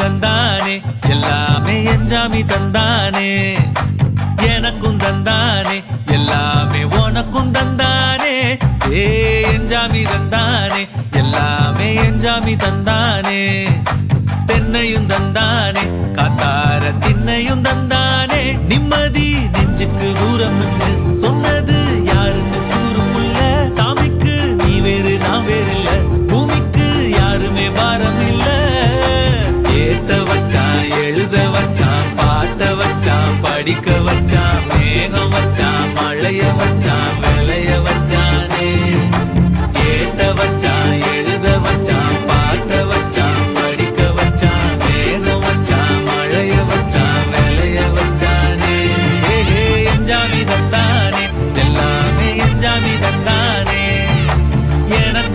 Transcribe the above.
தந்தானே எல்லாமே என்ஜாமி தந்தானே எனக்கும் தந்தானே எல்லாமே உனக்கும் தந்தானே ஏ என்ஜாமி தந்தானே எல்லாமே என்ஜாமி தந்தானே தென்னையும் தந்தானே காத்தார திண்ணையும் தந்தானே நிம்மதி நெஞ்சுக்கு தூரம் சொன்னது யாருன்னு கூறுமுல்ல சாமிக்கு நீ வேறு நான் வேறு இல்ல பூமிக்கு யாருமே பாரம் இல்ல ஏத்த வச்சான் எழுத வச்சான் பாட்ட வச்சான் படிக்க வச்சான் மேகம் வச்சான் மழைய வச்சான் விளைய வச்சானே ஏத்த வச்சான் எழுத வச்சான் பாட்ட வச்சான் படிக்க வச்சான் மேகம் வச்சான் மழைய வச்சான் விளைய வச்சானே என்ஜாமி தந்தானே எல்லாமே என்ஜாமி தந்தானே எனக்கு